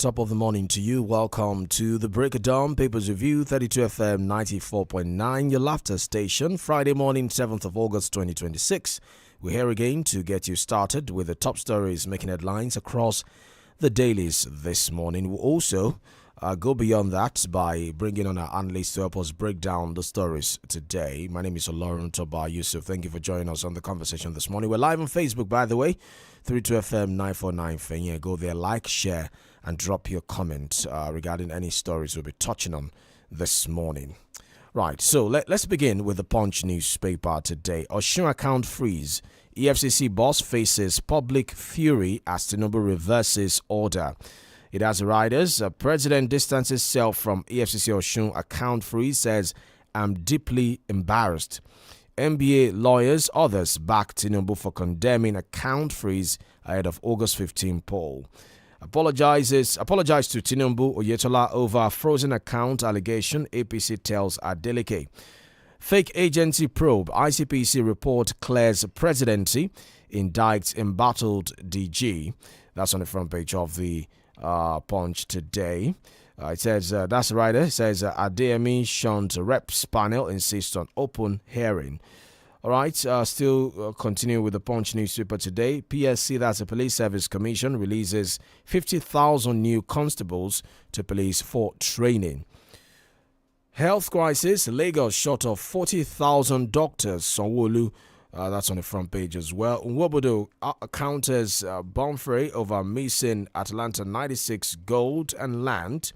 Top of the morning to you. Welcome to the Break of Dawn Papers Review, 32 FM 94.9, your laughter station. Friday morning, 7th of August 2026. We're here again to get you started with the top stories making headlines across the dailies this morning. We'll also go beyond that by bringing on our analysts to help us break down the stories today. My name is OLORUNTOBA, YUSUF. Thank you for joining us on the conversation this morning. We're live on Facebook, by the way, 32 FM 949 Fenya. Go there, like, share, and drop your comment regarding any stories we'll be touching on this morning. Right, so let's begin with the Punch newspaper today. Osun account freeze. EFCC boss faces public fury as Tinubu reverses order. It has riders. President distances self from EFCC Osun account freeze, says, "I'm deeply embarrassed." NBA lawyers, others back Tinubu for condemning account freeze ahead of August 15 poll. Apologize to Tinubu Oyetola over frozen account allegation, APC tells Adeleke. Fake agency probe, ICPC report clears presidency, indicts embattled DG. That's on the front page of the Punch today. It says, that's right, it says Adeyemi shunned reps panel, insists on open hearing. All right, still continue with the Punch newspaper today. PSC, that's the Police Service Commission, releases 50,000 new constables to police for training. Health crisis, Lagos short of 40,000 doctors, Sanwo-Olu. That's on the front page as well. Nwobodo counters Bonfrey over missing Atlanta 96 gold and land.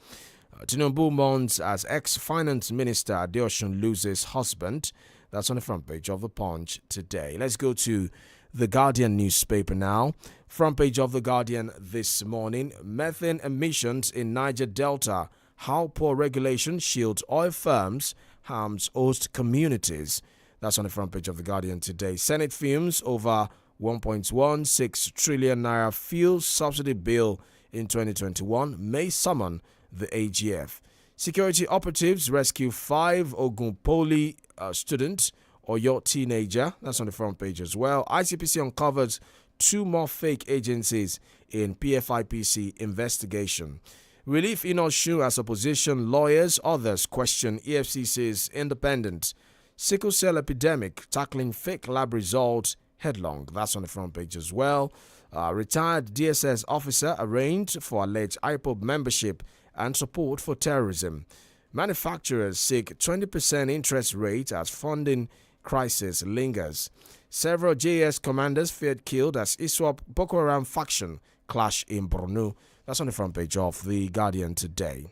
Tinubu mourns as ex-finance minister Adeosun loses husband. That's on the front page of the Punch today. Let's go to the Guardian newspaper now. Front page of the Guardian this morning. Methane emissions in Niger Delta. How poor regulation shields oil firms, harms host communities. That's on the front page of the Guardian today. Senate fumes over 1.16 trillion naira fuel subsidy bill in 2021 may summon the AGF. Security operatives rescue 5 Ogun Poly students or your teenager. That's on the front page as well. ICPC uncovers 2 more fake agencies in PFIPC investigation. Relief in Osun as opposition lawyers, others question EFCC's independence. Sickle cell epidemic, tackling fake lab results headlong. That's on the front page as well. Retired DSS officer arraigned for alleged IPOB membership and support for terrorism. Manufacturers seek 20% interest rate as funding crisis lingers. Several JS commanders feared killed as ISWAP Boko Haram faction clash in Borno. That's on the front page of the Guardian today.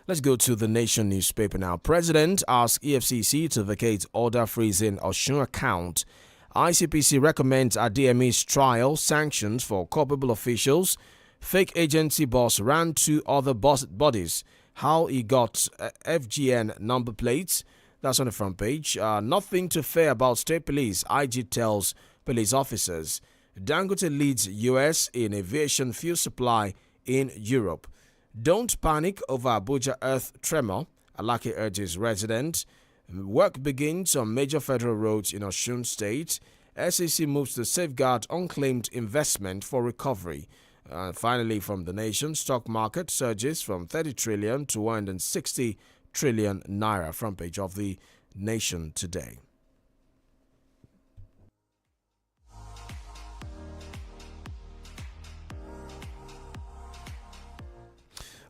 Let's go to the Nation newspaper now. President asks EFCC to vacate order freezing Osun account. ICPC recommends Adeyemi's trial sanctions for culpable officials. Fake agency boss ran 2 other bodies. How he got FGN number plates. That's on the front page. Nothing to fear about state police, IG tells police officers. Dangote leads US in aviation fuel supply in Europe. Don't panic over Abuja earth tremor, Alake urges residents. Work begins on major federal roads in Osun State. SEC moves to safeguard unclaimed investment for recovery. Finally, from the Nation, stock market surges from 30 trillion to 160 trillion naira. Front page of the Nation today.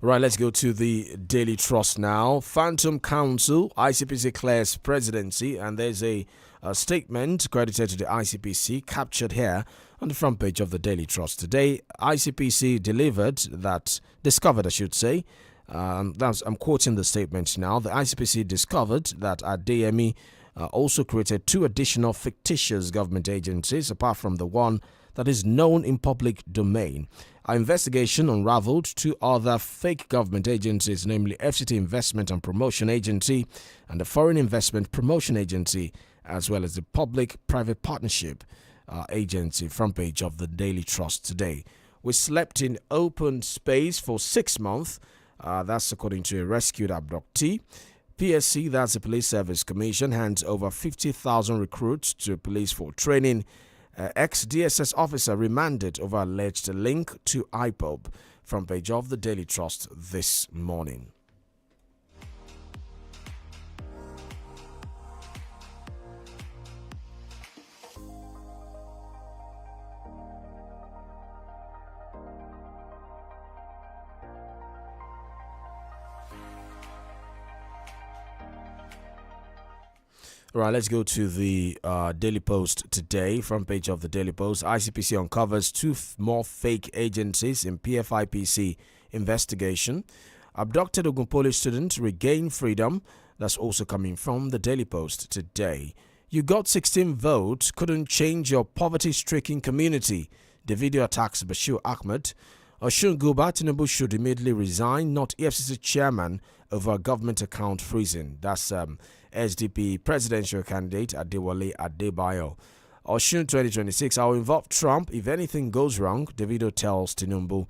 Right, let's go to the Daily Trust now. Phantom Council, ICPC clears presidency, and there's a statement credited to the ICPC captured here on the front page of the Daily Trust today. ICPC discovered, I'm quoting the statement now. The ICPC discovered that Adeyemi also created 2 additional fictitious government agencies apart from the one that is known in public domain. Our investigation unraveled 2 other fake government agencies, namely FCT Investment and Promotion Agency and the Foreign Investment Promotion Agency, as well as the Public-Private Partnership Agency. Front page of the Daily Trust today. We slept in open space for 6 months. That's according to a rescued abductee. PSC, that's the Police Service Commission, hands over 50,000 recruits to police for training. Ex-DSS officer remanded over alleged link to IPOB. front page of the Daily Trust this morning. All right, let's go to the Daily Post today. Front page of the Daily Post. ICPC uncovers two more fake agencies in PFIPC investigation. Abducted Ogunpoli student regain freedom. That's also coming from the Daily Post today. You got 16 votes, couldn't change your poverty-stricken community. The video attacks Bashir Ahmed. Osun Guba Tinubu should immediately resign, not EFCC chairman over government account freezing. That's SDP presidential candidate Adewale Adebayo. Osun 2026, I'll involve Trump if anything goes wrong, Davido tells Tinubu.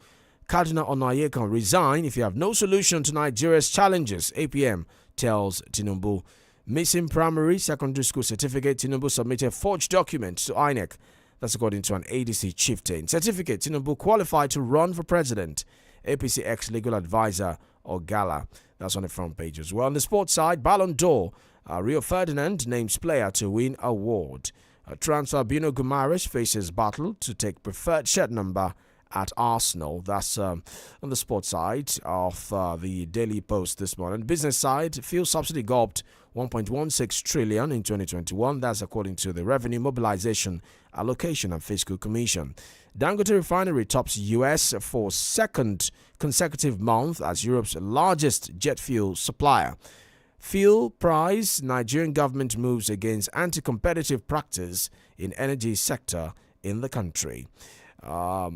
Cardinal Onaye can resign if you have no solution to Nigeria's challenges, APM tells Tinubu. Missing primary, secondary school certificate, Tinubu submitted forged documents to INEC. That's according to an ADC chieftain. Certificate, Tinubu qualified to run for president. APC ex-legal advisor Ogala. That's on the front page as well. On the sports side, Ballon d'Or. Rio Ferdinand names player to win award. Transfer Bruno Guimaraes faces battle to take preferred shirt number at Arsenal. That's on the sports side of the Daily Post this morning. Business side, fuel subsidy gulped 1.16 trillion in 2021. That's according to the Revenue Mobilization, Allocation and Fiscal Commission. Dangote Refinery tops US for second consecutive month as Europe's largest jet fuel supplier. Fuel price, Nigerian government moves against anti-competitive practice in energy sector in the country.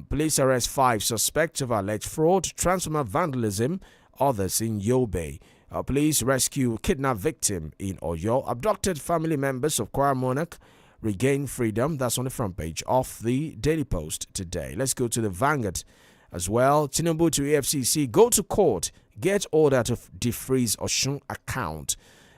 Police arrest 5 suspects of alleged fraud, transformer vandalism, others in Yobe. Police rescue kidnapped victim in Oyo. Abducted family members of choir monarch regain freedom. That's on the front page of the Daily Post today. Let's go to the Vanguard as well. Tinubu to EFCC, go to court, get order to defreeze Osun account.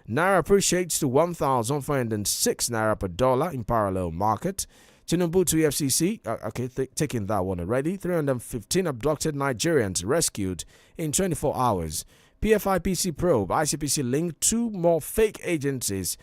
Naira appreciates to 1,406 Naira per dollar in parallel market. Tinubu to EFCC, taking that one already. 315 abducted Nigerians rescued in 24 hours. PFIPC probe, ICPC linked 2 more fake agencies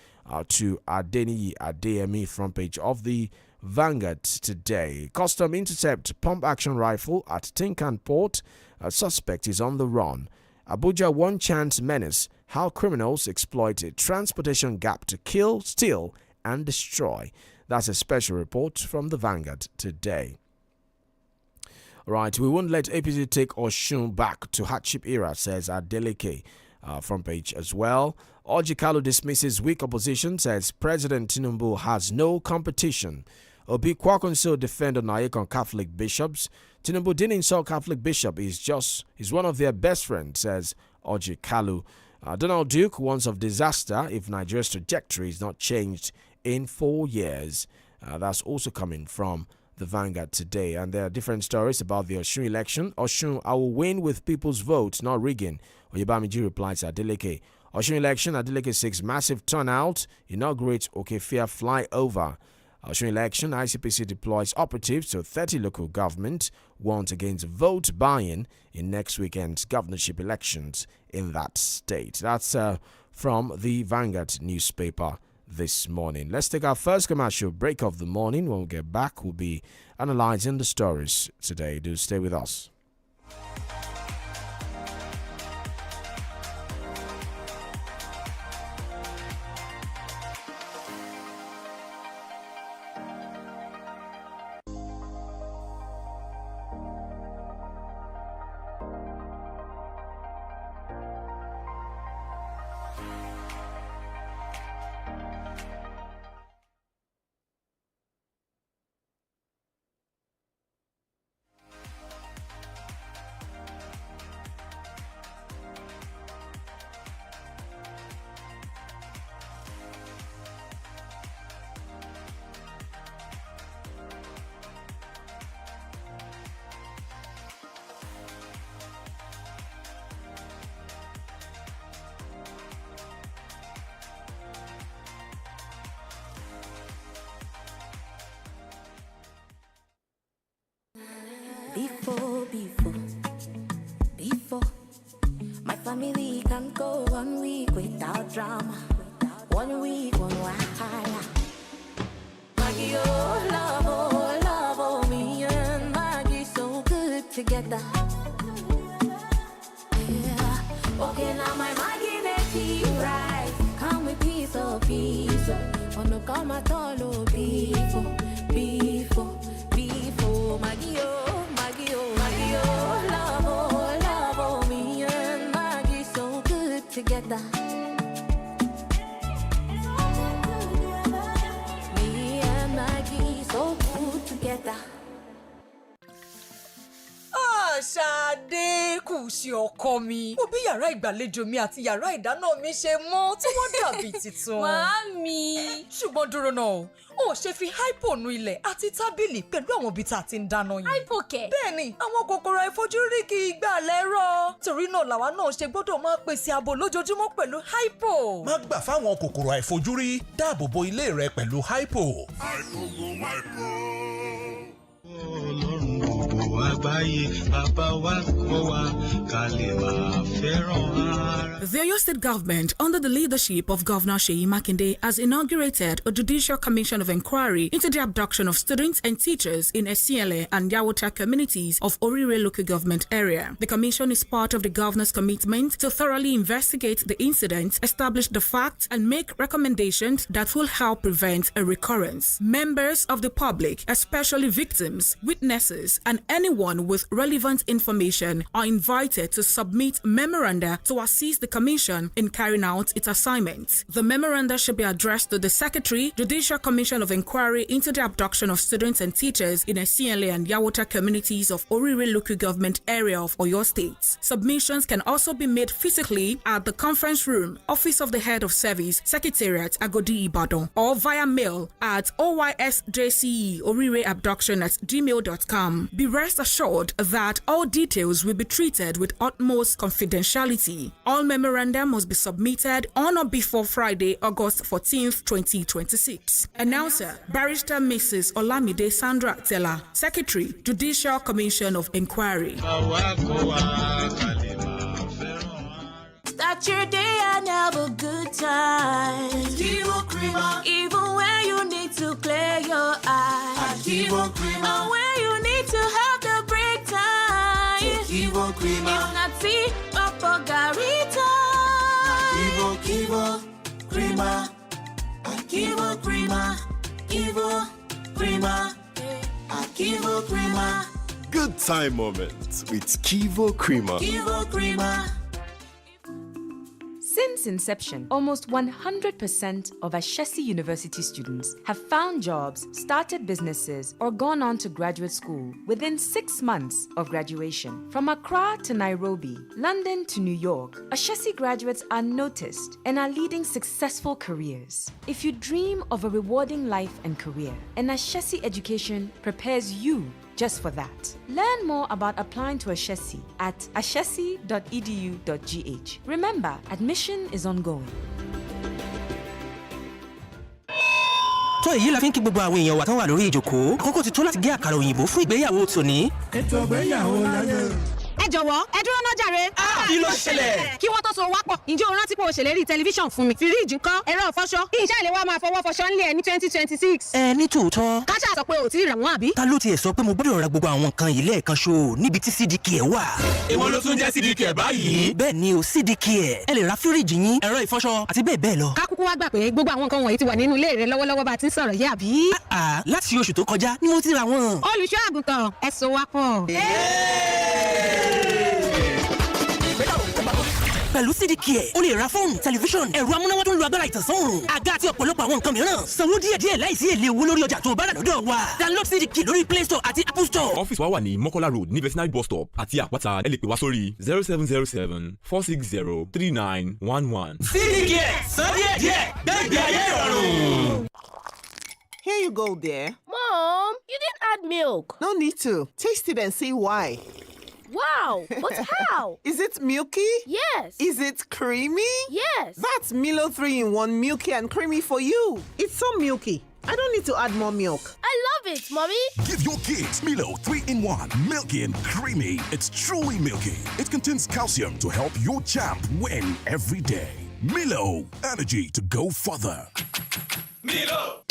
to Adeyemi, front page of the Vanguard today. Custom intercept pump action rifle at Tinkan Port. A suspect is on the run. Abuja one chance menace, how criminals exploit a transportation gap to kill, steal and destroy. That's a special report from the Vanguard today. Right, we won't let APC take Osun back to hardship era, says Adeleke, front page as well. 𝐔𝐈𝐒𝐂𝐋𝐿 dismisses weak opposition, says President Tinubu has no competition. Obi Kwakunso defend Onaye on Catholic bishops. Tinubu didn't insult Catholic bishop, he's one of their best friends, says 𝐔𝐈𝐒𝐿. Donald Duke warns of disaster if Nigeria's trajectory is not changed in 4 years. That's also coming from the Vanguard today. And there are different stories about the Osun election. Osun, I will win with people's vote, not rigging. Oyebamiji replies to Adeleke. Osun election, Adeleke seeks massive turnout. Inaugurates Okefia flyover. Osun election, ICPC deploys operatives to 30 local government. Warns against vote buying in next weekend's governorship elections in that state. That's from the Vanguard newspaper this morning. Let's take our first commercial break of the morning. When we get back, we'll be analyzing the stories today. Do stay with us. Before, go 1 week without drama. 1 week, one wahala. Maggie, oh, love, oh, me and Maggie so good together. Yeah. Okay, now my Maggie make right. Come with piece of peace. Wanna come at all, oh, beefo. Maggie, oh, love, oh, me and Maggie so good together. Me and Maggie so good together. Ṣadé kù sí ọkọ mi. Mo bí yàrá ìgbàlejò mi àti yàrá ìdáná mi ṣe mọ́ tí wọ́n dàbí titun. Màámi. Ṣùgbọ́n dúró náà, ó ṣe fi hypo nu ilẹ̀ àti tábìlì pẹ̀lú àwọn ibi tá a ti ń dáná yìí. Hypo kẹ̀. Bẹ́ẹ̀ni, àwọn kòkòrò àìfojúrí kì í gbà lẹ́rọ̀. Torí náà làwa náà ṣe gbọ́dọ̀ máa pèsè ààbò lójoojúmọ́ pẹ̀lú hypo. Má gbà fáwọn kòkòrò àìfojúrí, dáàbò bo ilé rẹ pẹ̀lú hypo. Ọlọ́run gbogbo àgbáyé bàbá wa kọ́ wa ká lè máa fẹ́ràn ara. The Oyo State government, under the leadership of Governor 𝐂𝐈𝐒𝐿, has inaugurated a judicial commission of inquiry into the abduction of students and teachers in 𝐂𝐈𝐒 and �YAWOTA communities of Orire local government area. The commission is part of the governor's commitment to thoroughly investigate the incident, establish the facts, and make recommendations that will help prevent a recurrence. Members of the public, especially victims, witnesses, and anyone with relevant information are invited to submit memoranda to assist the Commission in carrying out its assignments. The memoranda should be addressed to the Secretary, Judicial Commission of Inquiry into the Abduction of Students and Teachers in 𝐂𝐈𝐒 and �YAWOTA communities of Orire local government area of Oyo State. Submissions can also be made physically at the conference room, Office of the Head of Service, Secretariat, Agodi Ibadan, or via mail at OYSJCE@gmail.com. Be rest assured that all details will be treated with utmost confidentiality. All memoranda must be submitted on or before Friday, August 14th, 2026. Announcer, Barrister Mrs. Olamide Sandra Tella, Secretary, Judicial Commission of Inquiry. Start your day and have a good time. Even when you need to clear your eyes. Or when you need to have the break time. If not tea, Papa Garita. Good time moments with Kivo Creamer. Since inception, almost 100% of Ashesi University students have found jobs, started businesses, or gone on to graduate school within 6 months of graduation. From Accra to Nairobi, London to New York, Ashesi graduates are noticed and are leading successful careers. If you dream of a rewarding life and career, an Ashesi education prepares you just for that. Learn more about applying to Ashesi at ashesi.edu.gh. Remember, admission is ongoing. tó èyí la fi ń kí gbogbo àwọn èèyàn wa tán wà lórí ìjókòó. Àkókò ti tó láti gé àkàrà òyìnbó fún ìgbéyàwó tòní. Ètò ìgbéyàwó láyé. Ẹ jọ̀wọ́, ẹ dúró ná jàre. Kí ló ṣẹlẹ̀? Kí wọ́n tó so wá pọ̀, ǹjẹ́ o rántí pé o ṣèlérí tẹlifíṣàn fún mi? Fíríìjì ńkọ́, ẹ̀rọ ìfọṣọ, kí iṣẹ́ ìléwọ́ máa fọwọ́ fọṣọ ńlẹ̀ ní 2026. Ní tòótọ́. Káṣá sọ pé ò tí ì rà wọ́n àbí? Ta ló tiẹ̀ sọ pé mo gbọ́dọ̀ ra gbogbo àwọn nǹkan yìí lẹ́ẹ̀kan ṣo níbi tí CDK wà? Èwo ló tún jẹ́ CDK báyìí? Bẹ́ẹ̀ ni o, CDK. Ẹ lè ra fíríìjì yín, ẹ̀rọ ìfọṣọ àti bẹ́ẹ̀ bẹ́ẹ̀ lọ. Ká kúkú wá gbà pé gbogbo àwọn nǹkan wọ̀nyí ti wà nínú ilé rẹ lọ́wọ́lọ́wọ́ bá ti ń sọ̀rọ̀ yìí àbí? Láti oṣù tó kọjá ni mo ti ra wọn. Olùṣọ́ àgùntàn, ẹ so wá pọ̀. Pẹ̀lú CDK, o lè ra fóònù, tẹlifíṣọ̀n, ẹ̀rọ amúnáwá tó ń lo agbára ìtànsán-òòrùn, àga àti ọ̀pọ̀lọpọ̀ àwọn nǹkan mìíràn. Sanwó díẹ̀díẹ̀ láìsí èlé owó lórí ọjà tó o bá rà lọ́dọ̀ wa. Download CDK lórí Play Store àti Apple Store. Ọ́fíìsì wa wà ní Mọ́kọ́lá Road ní Vetinary bus stop àti Àpáta. Ẹ lè pè wá sórí 0707-460-3911. CDK, san díẹ̀díẹ̀, gbẹ̀gbẹ̀ ayé ìrọ̀rùn. Here you go, dear. Mom, you didn't add milk. No need to. Taste it and see why. Wow, but how? Is it milky? Yes. Is it creamy? Yes. That's Milo 3-in-1 milky and creamy for you. It's so milky. I don't need to add more milk. I love it, Mommy. Give your kids Milo 3-in-1, milky and creamy. It's truly milky. It contains calcium to help your champ win every day. Milo, energy to go further. Milo.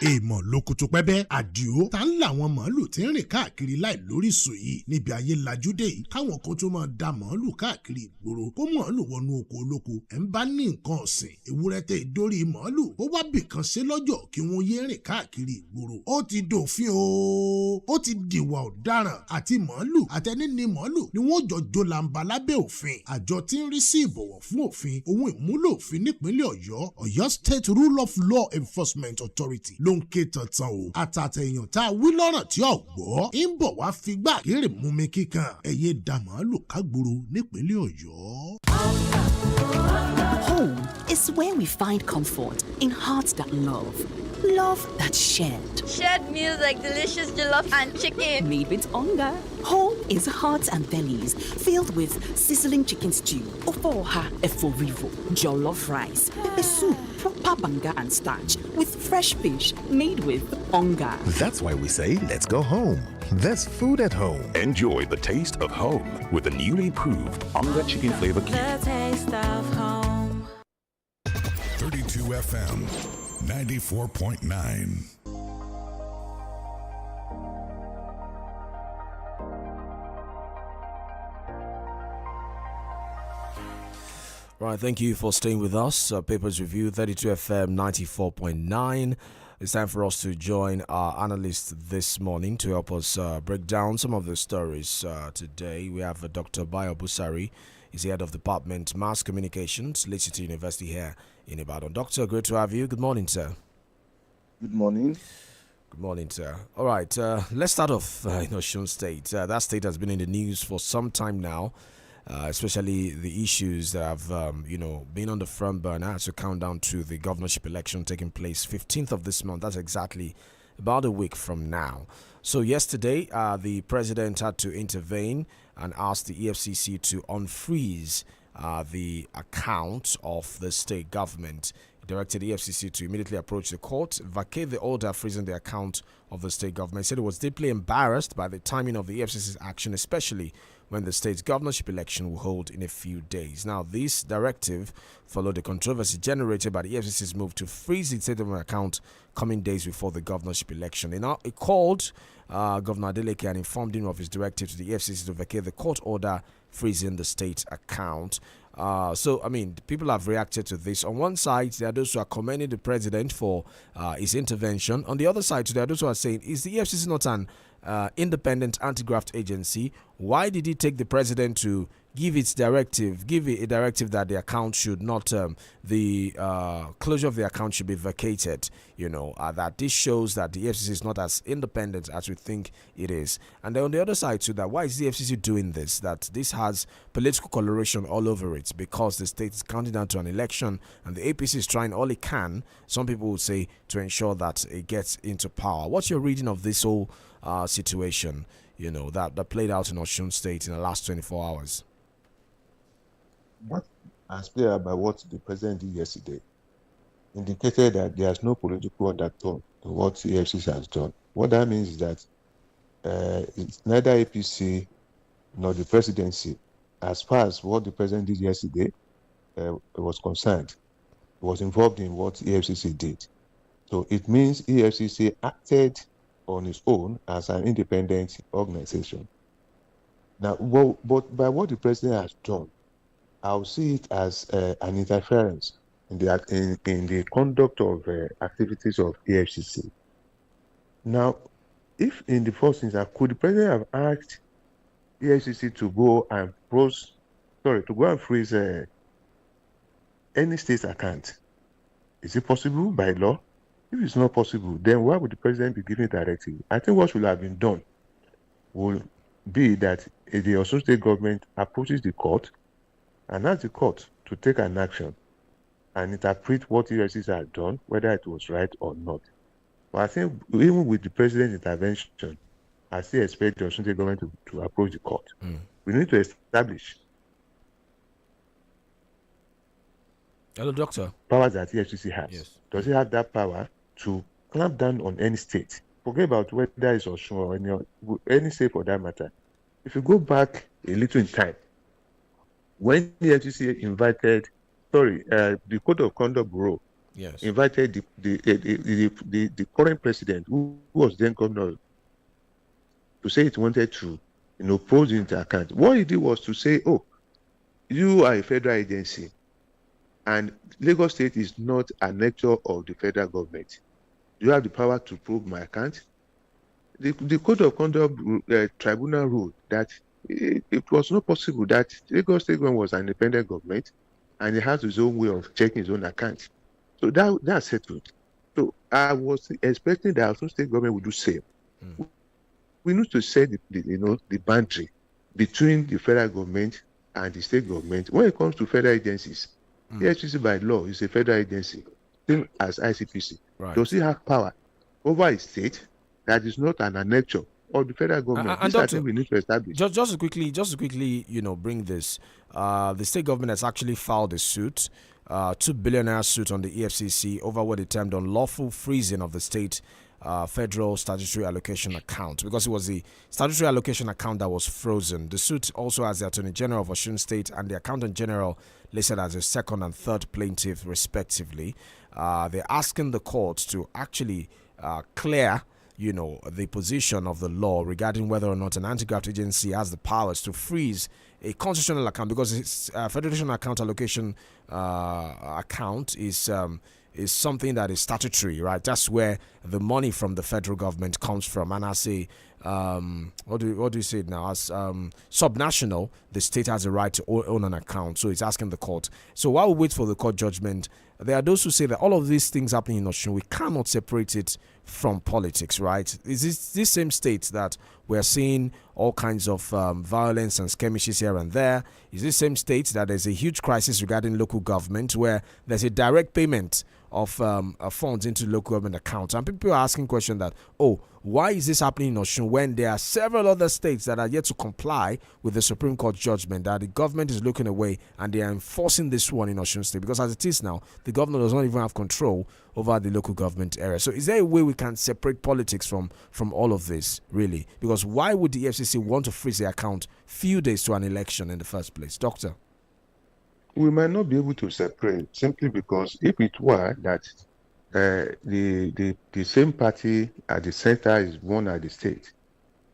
èèmọ̀ lókùtù pẹ́bẹ́ àdìo tá ń làwọn màálù tí ń rìn káàkiri láì lóríṣìí yìí níbi ayé lajúdé yìí káwọn kan tó máa da màálù káàkiri ìgboro kó màálù wọnú oko olóko ẹ̀ ń bá ní nǹkan ọ̀sìn ewúrẹ́ tẹ ìdórí màálù ó wá bìkan ṣe lọ́jọ́ kí wọ́n yé rìn káàkiri ìgboro ó ti dòfin o ó ti dìwà ọ̀daràn àti màálù àtẹni ní màálù ni wọ́n jọ jó làǹbà lábẹ́ òfin àjọ tí ń rí sí ìbọ̀wọ̀ fún òfin ohun ìmúlò òfin nípínlẹ̀ Ọ̀yọ́ State Rule of Law Enforcement Authority ló ń ké tantan o àtàtẹ̀yàn tá a wí lọ́rọ̀ tí ò gbọ́ ń bọ̀ wá figbá kéré mú mi kíkan ẹ̀yẹ dà màálù kágboro nípínlẹ̀ Ọ̀yọ́. Home is where we find comfort in hearts that love. Love that's shared. Shared meals like delicious jollof and chicken. Made with hunger. Home is hearts and bellies filled with sizzling chicken stew, ofoha eforivo, jollof rice, pepper soup, proper banga and starch with fresh fish made with hunger. That's why we say let's go home. There's food at home. Enjoy the taste of home with the newly improved Onga Chicken Flavor Cube. The taste of home. 32 FM 94.9. Right, thank you for staying with us. Papers Review 32 FM 94.9. It's time for us to join our analyst this morning to help us break down some of the stories today. We have Dr. Bayo Busari. He's the head of Department Mass Communications, Leeds City University here in Ibadan. Doctor, great to have you. Good morning, sir. Good morning. Good morning, sir. All right, let's start off in Osun State. That state has been in the news for some time now. Especially the issues that have, been on the front burner as we count down to the governorship election taking place 15th of this month. That's exactly about a week from now. So yesterday, the president had to intervene and ask the EFCC to unfreeze the account of the state government. He directed the EFCC to immediately approach the court, vacate the order freezing the account of the state government. He said he was deeply embarrassed by the timing of the EFCC's action, especially when the state's governorship election will hold in a few days. Now, this directive followed the controversy generated by the EFCC's move to freeze the state government account coming days before the governorship election. He called Governor Adeleke and informed him of his directive to the EFCC to vacate the court order freezing the state account. People have reacted to this. On one side, there are those who are commending the president for his intervention. On the other side, there are those who are saying, is the EFCC not an independent anti-graft agency? Why did he take the president to give a directive that the account should not, the closure of the account should be vacated? That this shows that the FCC is not as independent as we think it is. And then on the other side too, that why is the FCC doing this? That this has political coloration all over it because the state is counting down to an election and the APC is trying all it can, some people would say, to ensure that it gets into power. What's your reading of this whole situation, that played out in Osun State in the last 24 hours? What as clear by what the president did yesterday indicated that there's no political undertone to what the EFCC has done. What that means is that it's neither APC nor the presidency, as far as what the president did yesterday was concerned, was involved in what EFCC did. So it means EFCC acted on its own as an independent organization. Now, but by what the president has done, I'll see it as an interference in the conduct of activities of EFCC. Now, if in the first instance, could the president have asked EFCC to go and freeze any state's account? Is it possible by law? If it's not possible, then why would the president be giving a directive? I think what should have been done will be that if the Osun State government approaches the court and asks the court to take an action and interpret what the EFCC has done, whether it was right or not. But I think even with the president's intervention, I still expect the Osun State government to approach the court. We need to establish Hello, doctor. powers that EFCC has. Yes. Does it have that power to clamp down on any state. Forget about whether it's Osun or any state for that matter. If you go back a little in time, when the FCC invited, the Code of Conduct Bureau invited the current president, who was then governor, to say it wanted to, pose into account. What he did was to say, "Oh, you are a federal agency, and Lagos State is not an actor of the federal government. You have the power to probe my account." The Code of Conduct Tribunal ruled that it was not possible, that Lagos State government was an independent government and it has its own way of checking its own account. So that's settled. So I was expecting that Osun State government would do same. We need to set the boundary between the federal government and the state government. When it comes to federal agencies, the FCC by law is a federal agency, same as ICPC. Right. Does it have power over a state that is not an annexure of the federal government? And This I think we need to establish. Just to quickly, bring this. The state government has actually filed a suit, $2 billion suit on the EFCC over what they termed unlawful freezing of the state federal statutory allocation account, because it was the statutory allocation account that was frozen. The suit also has the Attorney General of Osun State and the Accountant General listed as a second and third plaintiff, respectively. They're asking the court to actually clear the position of the law regarding whether or not an anti-graft agency has the powers to freeze a constitutional account, because its federation account allocation account is something that is statutory, right? That's where the money from the federal government comes from. And I say, what do you say it now? As subnational, the state has a right to own an account. So it's asking the court. So while we wait for the court judgment, there are those who say that all of these things happening in Osun, we cannot separate it from politics, right? Is this same state that we're seeing all kinds of violence and skirmishes here and there? Is this same state that there's a huge crisis regarding local government, where there's a direct payment of funds into local government accounts? And people are asking questions that, why is this happening in Osun when there are several other states that are yet to comply with the Supreme Court judgment, that the government is looking away and they are enforcing this one in Osun State? Because as it is now, the governor does not even have control over the local government area. So is there a way we can separate politics from all of this, really? Because why would the FCC want to freeze the account few days to an election in the first place? Doctor? We might not be able to separate, simply because if it were that the same party at the center is one at the state,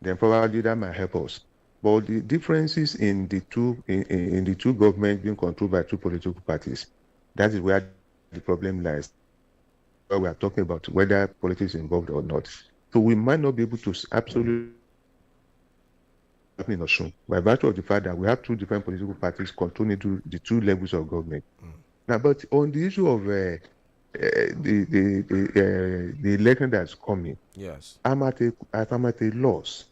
then probably that might help us. But the differences in the two governments being controlled by two political parties, that is where the problem lies. We are talking about whether politics is involved or not. So we might not be able to absolutely in Osun, by virtue of the fact that we have two different political parties controlling the two levels of government. Now, but on the issue of the election that's coming, yes, I'm at a loss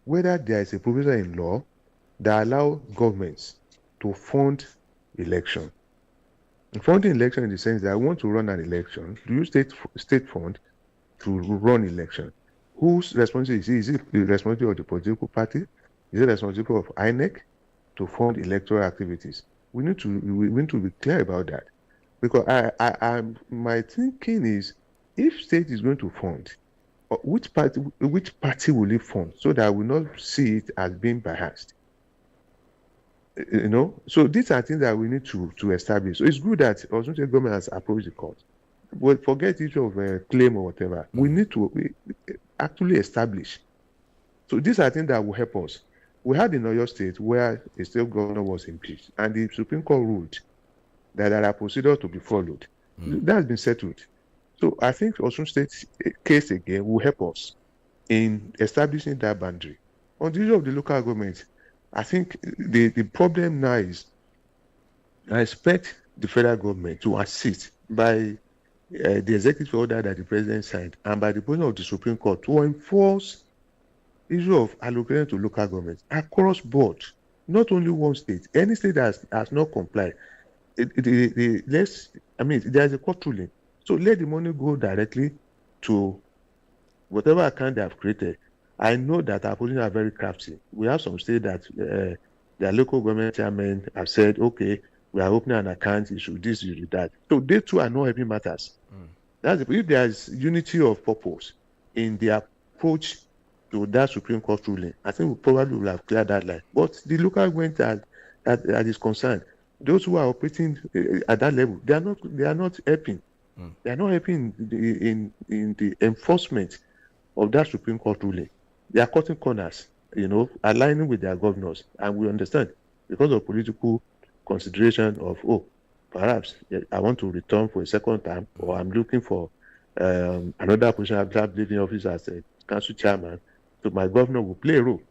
whether there is a provision in law that allow governments to fund election. Funding election in the sense that I want to run an election, do you state fund to run election? Whose responsibility is it? The responsibility of the political party? Is it the responsibility of INEC to fund electoral activities? We need to be clear about that, because my thinking is, if state is going to fund, which party will it fund, so that I will not see it as being biased? So these are things that we need to establish. So it's good that Osun State government has approached the court. But forget the issue of a claim or whatever. We need to actually establish. So these are things that will help us. We had in Oyo State where a state governor was impeached, and the Supreme Court ruled that there are procedures to be followed. That has been settled. So I think Osun State's case again will help us in establishing that boundary. On the issue of the local government, I think the problem now is, I expect the federal government to assist by the executive order that the president signed and by the position of the Supreme Court to enforce the issue of allocation to local governments across board, not only one state. Any state that has not complied, there's a court ruling. So let the money go directly to whatever account they have created. I know that our politicians are very crafty. We have some states that their local government chairmen have said, okay, we are opening an account, issue this, issue that. So they too are not helping matters. If there is unity of purpose in the approach to that Supreme Court ruling, I think we probably will have cleared that line. But the local government that is concerned, those who are operating at that level, they are not helping. They are not helping in the enforcement of that Supreme Court ruling. They are cutting corners, aligning with their governors. And we understand, because of political consideration of, perhaps I want to return for a second term, or I'm looking for another position after leaving office as a council chairman, so my governor will play a role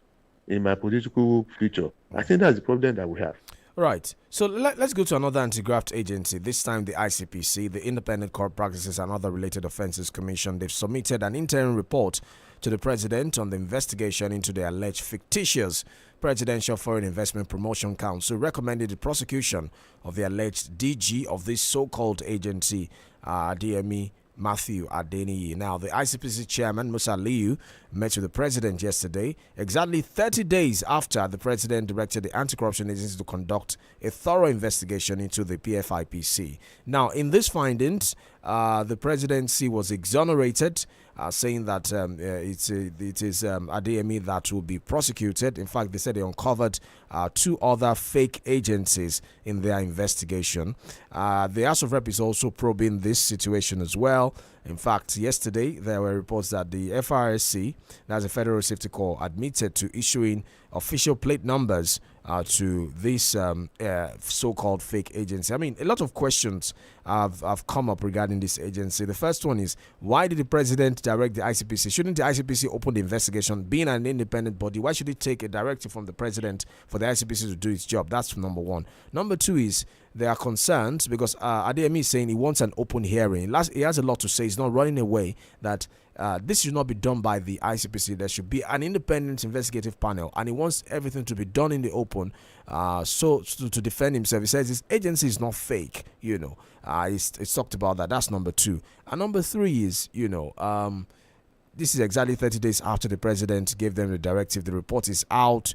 in my political future. I think that's the problem that we have. Right. So let's go to another anti-graft agency, this time the ICPC, the Independent Corrupt Practices and Other Related Offences Commission. They've submitted an interim report to the president on the investigation into the alleged fictitious Presidential Foreign Investment Promotion Council, recommended the prosecution of the alleged DG of this so-called agency, DME Matthew Adeniyi. Now, the ICPC chairman, Musa Aliyu, met with the president yesterday, exactly 30 days after the president directed the anti-corruption agency to conduct a thorough investigation into the PFIPC. Now, in these findings, the presidency was exonerated, saying that it is Adeyemi that will be prosecuted. In fact, they said they uncovered 2 other fake agencies in their investigation. The House of Rep is also probing this situation as well. In fact, yesterday there were reports that the FRSC, that's the Federal Safety Corps, admitted to issuing official plate numbers to this so-called fake agency. I mean, a lot of questions have come up regarding this agency. The first one is, why did the president direct the ICPC? Shouldn't the ICPC open the investigation? Being an independent body, why should it take a directive from the president for the ICPC to do its job? That's number one. Number two is, they are concerned because Adeyemi is saying he wants an open hearing. He has a lot to say. He's not running away. That this should not be done by the ICPC. There should be an independent investigative panel, and he wants everything to be done in the open. So to defend himself, he says his agency is not fake. He's talked about that. That's number two. And number three is, this is exactly 30 days after the president gave them the directive. The report is out.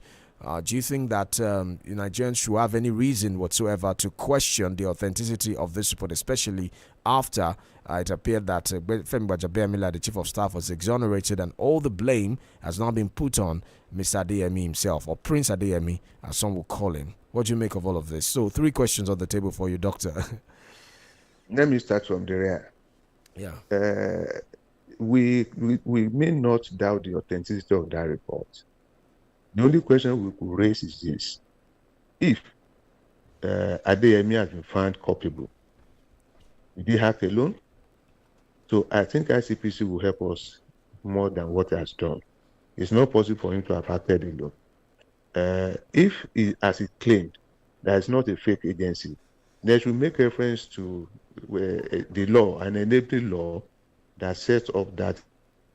Do you think that Nigerians should have any reason whatsoever to question the authenticity of this report, especially after it appeared that Femi Gbajabiamila, the chief of staff, was exonerated and all the blame has now been put on Mr. Adeyemi himself, or Prince Adeyemi, as some will call him? What do you make of all of this? So 3 questions on the table for you, Doctor. Let me start from the rear. Yeah. We may not doubt the authenticity of that report. The only question we could raise is this: if Adeyemi has been found culpable, did he have a loan? So I think ICPC will help us more than what he has done. It's not possible for him to have acted alone. If, as he claimed, that is not a fake agency, they should make reference to the law, an enabling law that sets up that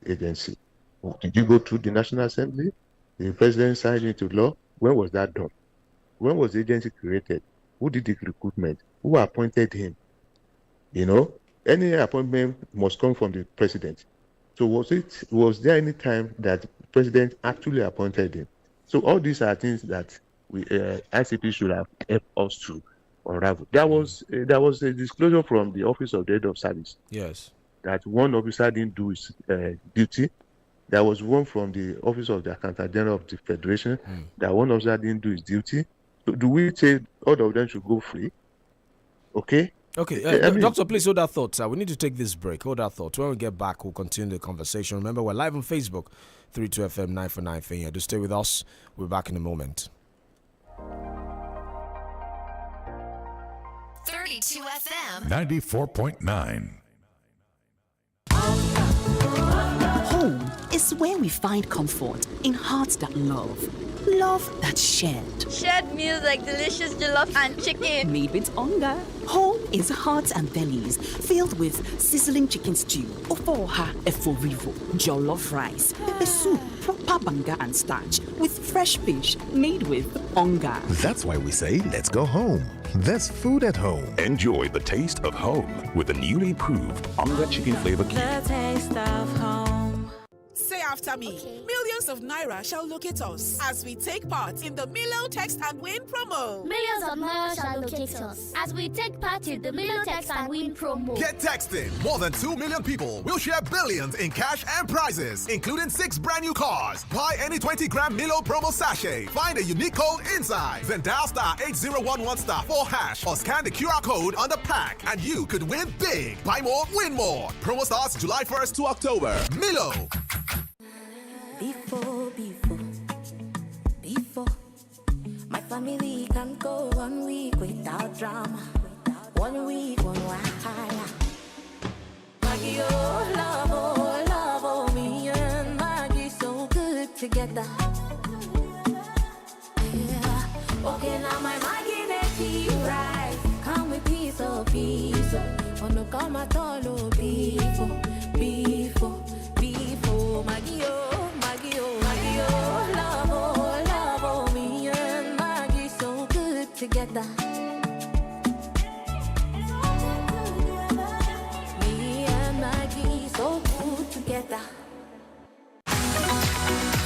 agency. Did you go to the National Assembly? The president signed into law. When was that done? When was the agency created? Who did the recruitment? Who appointed him? Any appointment must come from the president. So was there any time that the president actually appointed him? So all these are things that ICP should have helped us to unravel. There was a disclosure from the Office of the Head of Service. Yes. That one officer didn't do his duty. There was one from the Office of the Accountant General of the Federation that one officer didn't do his duty. So do we say all of them should go free? Okay. Doctor, please hold that thought, sir. We need to take this break. Hold that thought. When we get back, we'll continue the conversation. Remember, we're live on Facebook, 32FM 949 Fenya. Do stay with us. We're back in a moment. 32 FM 94.9. Home is where we find comfort in hearts that love that's shared. Shared meals like delicious jollof and chicken. Made with hunger. Home is hearts and bellies filled with sizzling chicken stew, ofoha eforivo, jollof rice, pepper soup, proper banga and starch with fresh fish made with hunger. That's why we say let's go home. There's food at home. Enjoy the taste of home with the newly proved Onga Chicken Flavor Cube. The taste of home. Say after me. Okay. Millions of naira shall locate us as we take part in the Milo Text and Win promo. Millions of naira shall locate us as we take part in the Milo Text and Win promo. Get texting. More than 2 million people will share billions in cash and prizes, including 6 brand new cars. Buy any 20-gram Milo promo sachet. Find a unique code inside. Then dial star 8011 star 4 hash or scan the QR code on the pack and you could win big. Buy more, win more. Promo starts July 1st to October. Milo. Before, my family can go 1 week without drama. 1 week, one wahala. Maggie, oh, me and Maggie so good together. Yeah. Okay, now my Maggie make it right. Come with piece of peace. Oh, no, come at all, oh, before. Maggie, love, me and Maggie so good together. Me and Maggie so good together.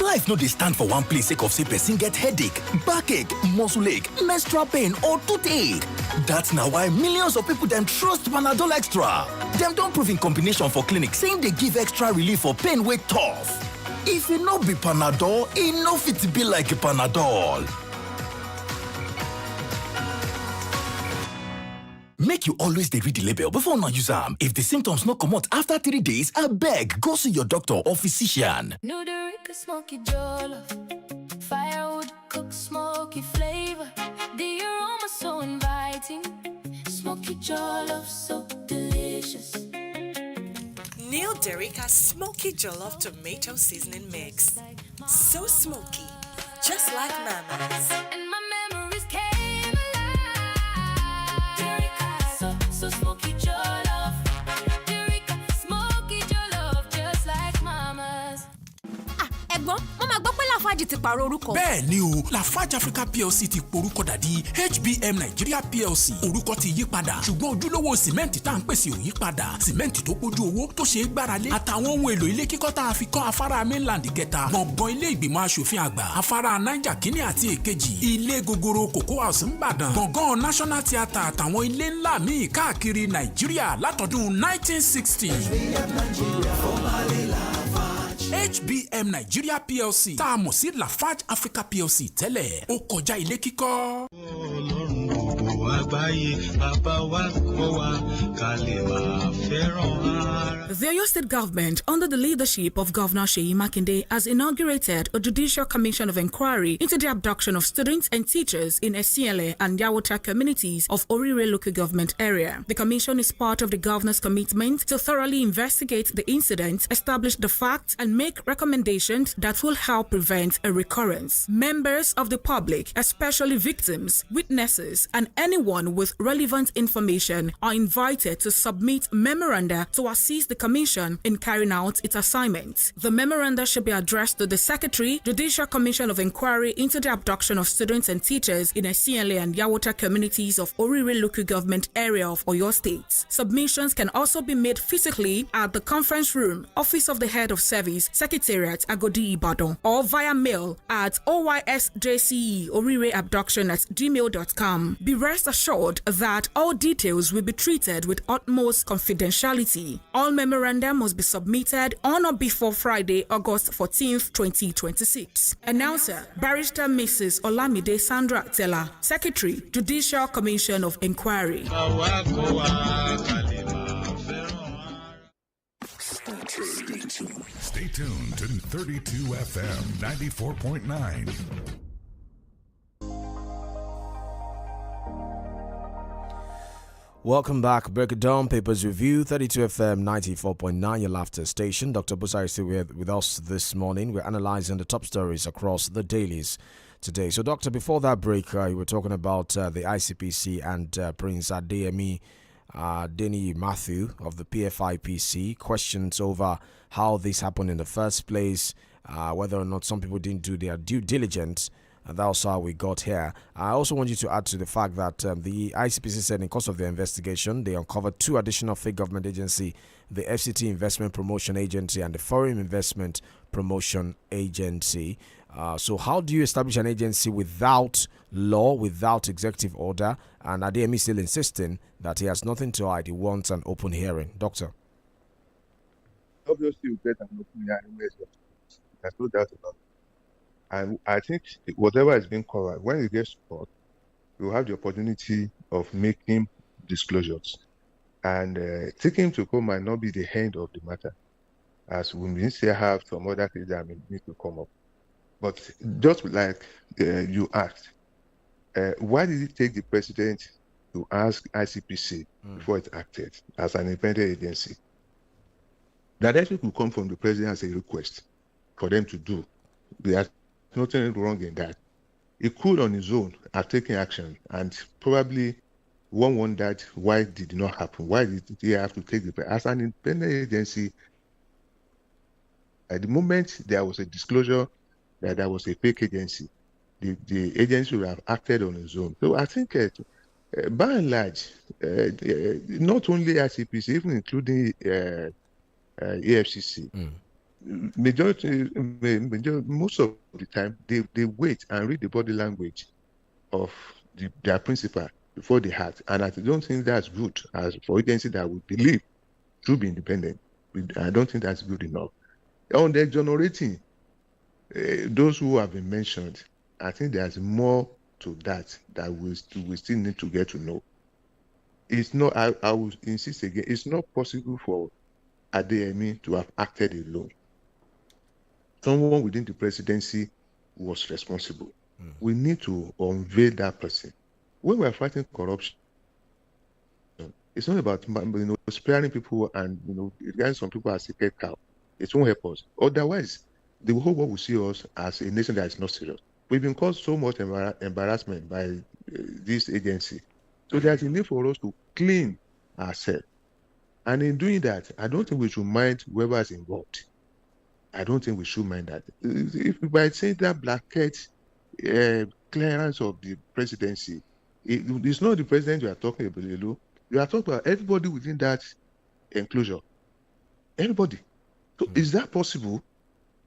Life no dey stand for one place sake of say person get headache, backache, muscle ache, menstrual pain or toothache. That's na why millions of people dem trust Panadol Extra. Dem don prove in combination for clinic saying dey give extra relief for pain wey tough. If e no be Panadol, e no fit be like Panadol. Make you always dey read the label before una use am. If the symptoms no comot after 3 days, abeg go see your doctor or physician. No the smoky jollof, firewood cook smoky flavor. The aroma so inviting, smoky jollof so delicious. Neil Derica's Smoky Jollof Tomato Seasoning Mix. So smoky, just like Mama's. And my memories came alive. Derica, so smoky jollof. Derica, smoky jollof, just like Mama's. Ẹ̀gbọ́n, mo máa gbọ́ pé Lafarge ti pààrọ̀ orúkọ. Bẹ́ẹ̀ ni o, Lafarge Africa PLC ti porúkọ dà di HBM Nigeria PLC. Orúkọ ti yí padà, ṣùgbọ́n ojúlówó sìmẹ́ǹtì tá à ń pèsè ò yí padà. Sìmẹ́ǹtì tó pójú owó tó ṣe é gbáralé àtàwọn ohun èlò ilé kíkọ́ tá a fi kọ́ afárá mainland kẹta. Gbọ̀ngàn ilé ìgbìmọ̀ aṣòfin àgbà, afárá Niger kínní àti èkejì. Ilé gogoro Cocoa House ńbàdàn. Gbọ̀ngàn National Theatre àtàwọn ilé ńlá míì káàkiri Nàìjíríà látọdún 1960. HBM Nigeria PLC tá a mọ̀ sí Lafarge Africa PLC tẹ́lẹ̀ ó kọjá ilé kíkọ́. Ọlọ́run gbogbo àgbáyé bàbá wa kọ́ wa ká lè máa fẹ́ràn ara. The Oyo State government, under the leadership of Governor 𝐂𝐈𝐒 has inaugurated a judicial commission of inquiry into the abduction of students and teachers in 𝐂𝐈𝐒 and YAWOTA communities of Orirre local government area. The commission is part of the governor's commitment to thoroughly investigate the incident, establish the facts, and make recommendations that will help prevent a recurrence. Members of the public, especially victims, witnesses, and anyone with relevant information are invited to submit memoranda to assist the Commission in carrying out its assignment. The memoranda should be addressed to the Secretary, Judicial Commission of Inquiry into the abduction of students and teachers in 𝐂𝐈𝐒 and YAWOTA communities of Orirre local government area of Oyo State. Submissions can also be made physically at the conference room, Office of the Head of Service, Secretariat, Agodi Ibadan, or via mail at OYSJCE@gmail.com. Be rest assured that all details will be treated with utmost confidentiality. All memoranda must be submitted on or before Friday, August 14th, 2026. Announcer, Barrister Mrs. Olamide Sandra Tella, Secretary, Judicial Commission of Inquiry. Stay tuned to 32 FM 94.9. Welcome back. Break it down. Papers Review, 32 FM 94.9, your laughter station. Dr. Busari is still with us this morning. We're analyzing the top stories across the dailies today. So, Doctor, before that break, you were talking about the ICPC and Prince Adeyemi Denny Matthew of the PFIPC. Questions over how this happened in the first place, whether or not some people didn't do their due diligence and that's how we got here. I also want you to add to the fact that the ICPC said in course of their investigation, they uncovered 2 additional fake government agencies, the FCT Investment Promotion Agency and the Foreign Investment Promotion Agency. So how do you establish an agency without law, without executive order? And Adeyemi still insisting that he has nothing to hide. He wants an open hearing. Doctor. Obviously, you get an open hearing. There's no doubt about it. And I think whatever is being covered, when it gets to court, you have the opportunity of making disclosures. And taking him to court might not be the end of the matter, as we may still have some other things that may need to come up. But just like you asked, why did it take the president to ask ICPC before it acted as an independent agency? That actually could come from the president as a request for them to do. There's nothing wrong in that. He could on his own have taken action, and probably one wondered why it did not happen. Why did he have to take the as an independent agency? At the moment there was a disclosure that there was a fake agency, the agency would have acted on its own. So I think by and large, not only ICPC, even including AFCC, most of the time they wait and read the body language of their principal before they act, and I don't think that's good as for agency that we believe should be independent. I don't think that's good enough. On the exonerating those who have been mentioned, I think there's more to that we still need to get to know. It's not. I will insist again. It's not possible for Adeyemi to have acted alone. Someone within the presidency was responsible. We need to unveil that person. When we are fighting corruption, it's not about sparing people and regarding some people as sacred cow. It won't help us. Otherwise, the whole world will see us as a nation that is not serious. We've been caused so much embarrassment by this agency. So there's a need for us to clean ourselves. And in doing that, I don't think we should mind whoever is involved. I don't think we should mind that. If by saying that blanket clearance of the presidency, it's not the president you are talking about. You are talking about everybody within that enclosure. Everybody. So is that possible?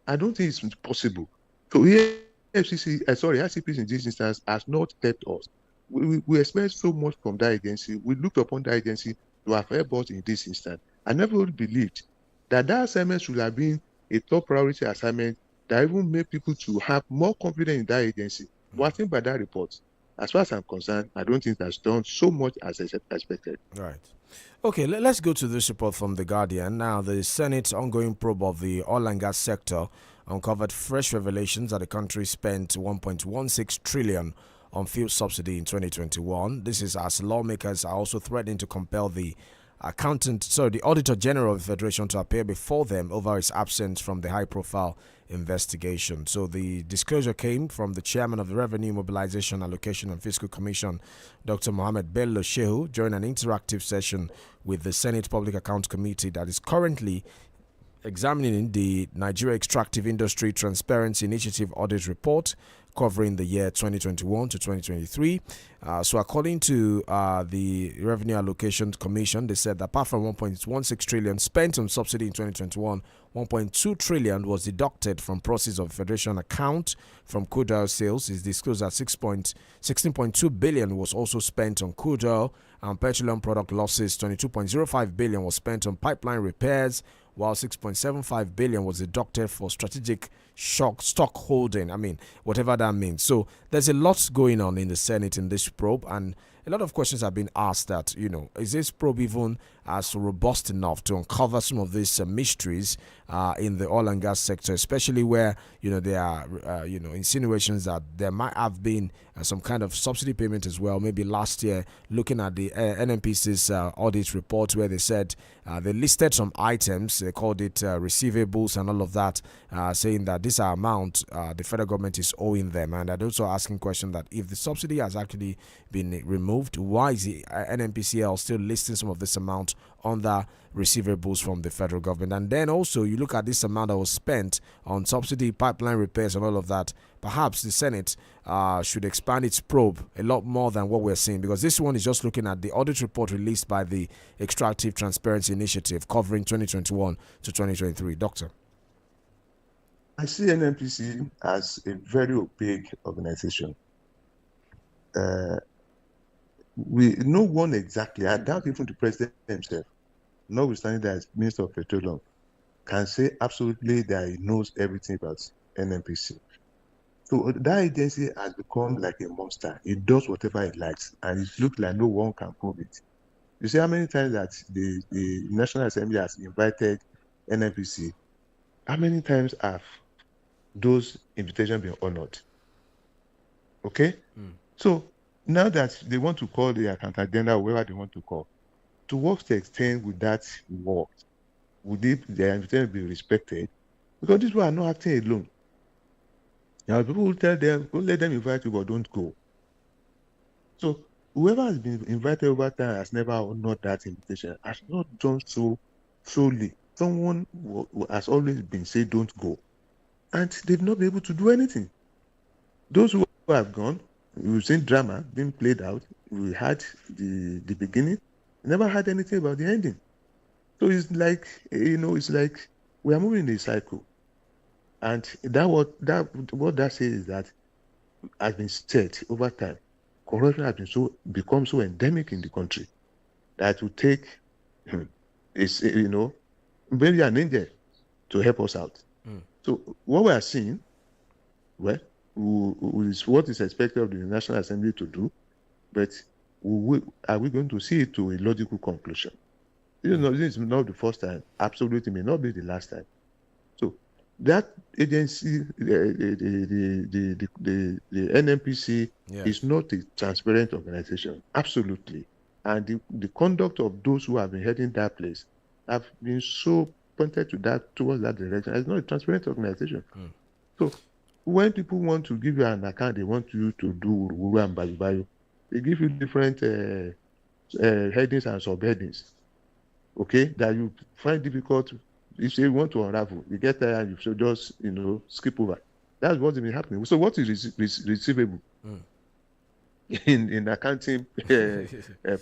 I don't think it's possible. So ICPC in this instance has not helped us. We expect so much from that agency. We looked upon that agency to have helped us in this instance. I never believed that assignment should have been a top priority assignment that even made people to have more confidence in that agency. But I think by that report, as far as I'm concerned, I don't think that's done so much as expected. Right. Okay, let's go to this report from The Guardian. Now, the Senate's ongoing probe of the oil and gas sector uncovered fresh revelations that the country spent 1.16 trillion on fuel subsidy in 2021. This is as lawmakers are also threatening to compel the Auditor General of the Federation to appear before them over his absence from the high-profile investigation. So the disclosure came from the chairman of the Revenue Mobilization, Allocation and Fiscal Commission, Dr. Mohammed Bello Shehu, during an interactive session with the Senate Public Accounts Committee that is currently examining the Nigeria Extractive Industry Transparency Initiative Audit Report covering the year 2021 to 2023. So according to the Revenue Allocation Commission, they said that apart from 1.16 trillion spent on subsidy in 2021, 1.2 trillion was deducted from proceeds of Federation account from crude oil sales. It's disclosed that 16.2 billion was also spent on crude oil and petroleum product losses. 22.05 billion was spent on pipeline repairs, while 6.75 billion was deducted for strategic stock holding. I mean, whatever that means. So there's a lot going on in the Senate in this probe, and a lot of questions have been asked that, is this probe even as robust enough to uncover some of these mysteries in the oil and gas sector, especially where, there are, insinuations that there might have been some kind of subsidy payment as well. Maybe last year, looking at the NNPC's audit report where they said they listed some items, they called it receivables and all of that, saying that this amount the federal government is owing them. And I'd also asking question that if the subsidy has actually been removed, why is the NNPCL still listing some of this amount on the receivables from the federal government. And then also you look at this amount that was spent on subsidy, pipeline repairs and all of that. Perhaps the Senate should expand its probe a lot more than what we're seeing, because this one is just looking at the audit report released by the Extractive Transparency Initiative covering 2021 to 2023. Doctor? I see NNPC as a very opaque organization. No one exactly, I doubt even the president himself, notwithstanding that Minister of Petroleum, can say absolutely that he knows everything about NNPC. So that agency has become like a monster. It does whatever it likes, and it looks like no one can prove it. You see how many times that the National Assembly has invited NNPC? How many times have those invitations been honored? Okay? So now that they want to call the accountant general, whoever they want to call, to what extent would that work? Would their invitation be respected? Because these people are not acting alone. Now people will tell them, don't let them invite you, but don't go. So whoever has been invited over time has never honored that invitation, has not done so solely. Someone has always been said, don't go. And they've not been able to do anything. Those who have gone, we've seen drama being played out. We had the beginning, never had anything about the ending. So it's like, it's like we are moving in a cycle. And what that says is that has been said over time. Corruption has become so endemic in the country that it will take maybe an angel to help us out. So what we are seeing, is what is expected of the National Assembly to do, but are we going to see it to a logical conclusion? This is not the first time. Absolutely may not be the last time. So that agency, the NNPC, is not a transparent organization. Absolutely. And the conduct of those who have been heading that place have been so pointed towards that direction. It's not a transparent organization. So when people want to give you an account, they want you to do Uru and Bayo. They give you different headings and subheadings. Okay, that you find difficult. If you want to unravel, you get there and you should just skip over. That's what's been happening. So what is receivable in accounting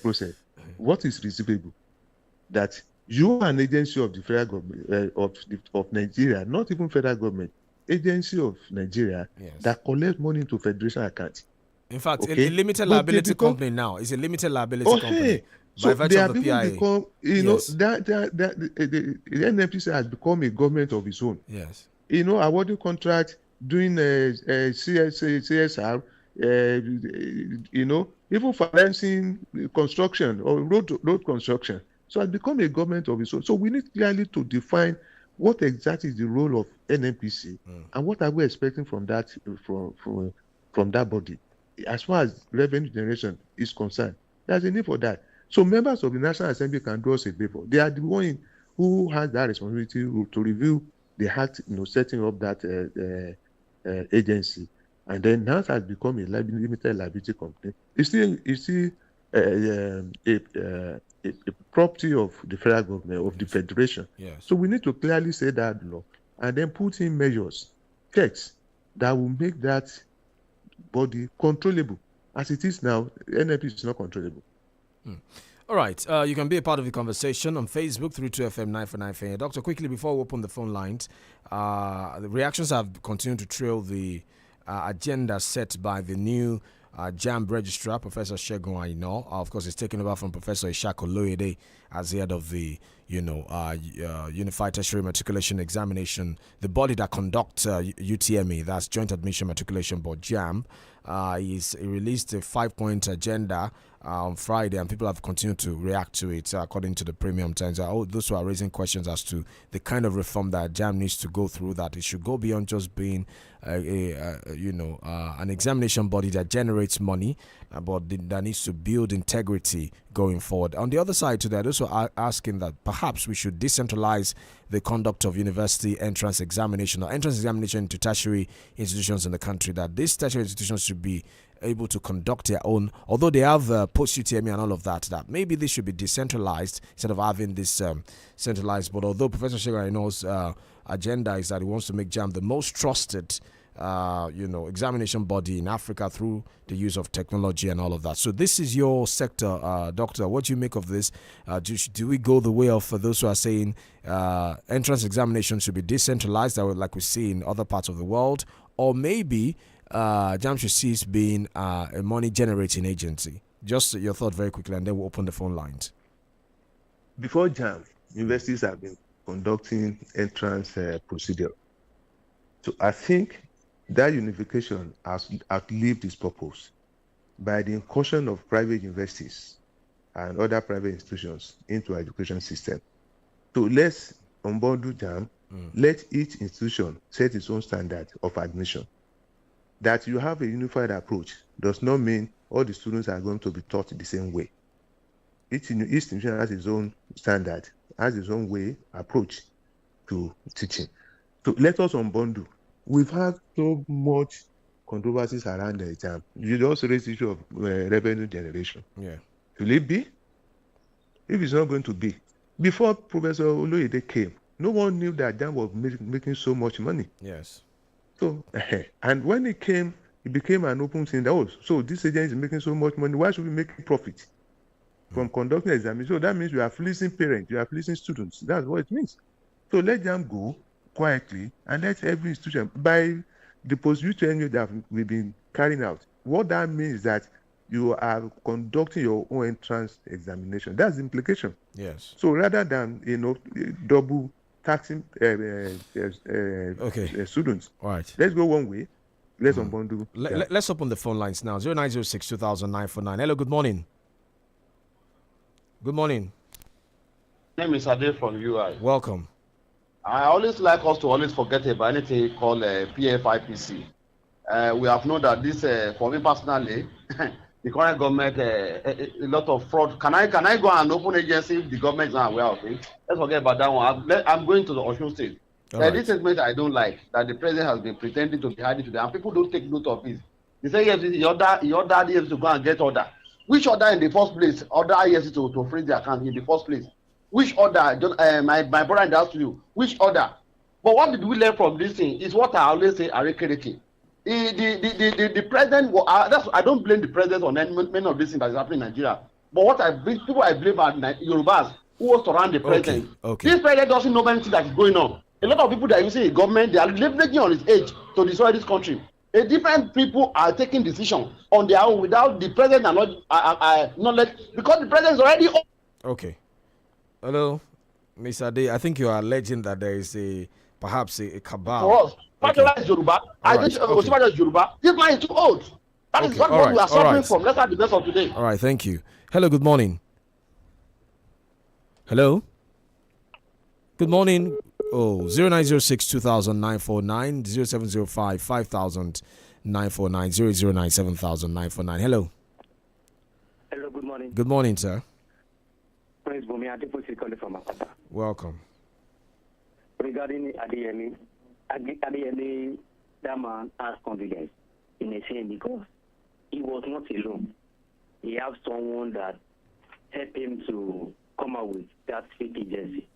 process? What is receivable? That you are an agency of the federal government of Nigeria, not even federal government, agency of Nigeria that collects money into federation accounts. In fact, a limited liability company now. It's a limited liability company. So by they have the even become, the NNPC has become a government of its own. Yes. Awarding contract, doing CSR, even financing construction or road construction. So it's become a government of its own. So we need clearly to define what exactly is the role of NNPC and what are we expecting from that from that body. As far as revenue generation is concerned, there's a need for that. So members of the National Assembly can do us a favor. They are the one who has that responsibility to review the act, setting up that agency. And then now it has become a limited liability company. It's still a property of the federal government, of the federation. Yes. So we need to clearly say that law and then put in measures, checks that will make that body controllable. As it is now, NNP is not controllable. All right. You can be a part of the conversation on Facebook through 2FM 949. Doctor, quickly before we open the phone lines, the reactions have continued to trail the agenda set by the new JAMB registrar, Professor 𝐒𝐈𝐒. Of course, he's taken over from Professor 𝐒𝐈𝐒 as head of the Unified Tertiary Matriculation Examination, the body that conducts UTME, that's Joint Admission Matriculation Board, JAMB. He released a 5-point agenda on Friday, and people have continued to react to it. According to the Premium Times, those who are raising questions as to the kind of reform that JAMB needs to go through, that it should go beyond just being an examination body that generates money, but that needs to build integrity going forward. On the other side to that, those who are asking that perhaps we should decentralize the conduct of university entrance examination or entrance examination to tertiary institutions in the country, that these tertiary institutions should be able to conduct their own, although they have post-UTME and all of that, that maybe this should be decentralized instead of having this centralized. But although Professor Shegarino's agenda is that he wants to make JAMB the most trusted examination body in Africa through the use of technology and all of that. So this is your sector, Doctor. What do you make of this? Do we go the way of those who are saying entrance examination should be decentralized, like we see in other parts of the world, or maybe JAMB should cease being a money-generating agency? Just your thought very quickly, and then we'll open the phone lines. Before JAMB, universities have been conducting entrance procedure. So I think that unification has outlived its purpose by the incursion of private universities and other private institutions into our education system. So let's unbundle JAMB, let each institution set its own standard of admission. That you have a unified approach does not mean all the students are going to be taught the same way. Each institution has its own standard, has its own way, approach to teaching. So let us unbundle. We've had so much controversies around the JAMB. You also raise the issue of revenue generation. Yeah. Will it be? If it's not going to be. Before Professor Oloyede came, no one knew that JAMB was making so much money. Yes. So, and when it came, it became an open thing. So this agency is making so much money. Why should we make profit from conducting examinations? So that means you are fleecing parents, you are fleecing students. That's what it means. So let JAMB go quietly, and let every institution, by the post-UTME that we've been carrying out, what that means is that you are conducting your own entrance examination. That's the implication. Yes. So rather than double taxing students, all right, let's go one way. Let's unbundle. Let's open the phone lines now. 0906 200949. Hello, good morning. Good morning. My name is Ade from UI. Welcome. I always like us to always forget about anything called PFIPC. We have known that this, for me personally, the current government, a lot of fraud. Can I go and open agency if the government is not aware of it? Let's forget about that one. I'm going to the Osun State. This statement I don't like, that the president has been pretending to be hiding today, and people don't take note of it. They say yes, he ordered EFCC to go and get order. Which order in the first place? Order EFCC to freeze the account in the first place. Which order? My brother asked you. Which order? But what did we learn from this thing? Is what I always say, 𝐒𝐻𝐿𝐻. The president. I don't blame the president on many of these things that is happening in Nigeria. But what I blame are Yorubas who was around the president. Okay. This president doesn't know anything that is going on. A lot of people that you see in government, they are leveraging on his age to destroy this country. Different people are taking decisions on their own without the president knowledge, because the president is already. Okay. Hello, Mr. Ade. I think you are alleging that there is perhaps a cabal. For us, Patrick is Yoruba. I think Osimhen is Yoruba. This man is too old. That is what we are suffering from. Let's have the best of today. All right, thank you. Hello, good morning. Hello. Good morning. 0906 200949 0705 500949 009 7949. Hello. Hello, good morning. Good morning, sir. Prince Bumi Adeposi from Akata. Welcome. Regarding Adeyemi, that man has confidence in a saying because he was not alone. He has someone that helped him to come out with that fake agency.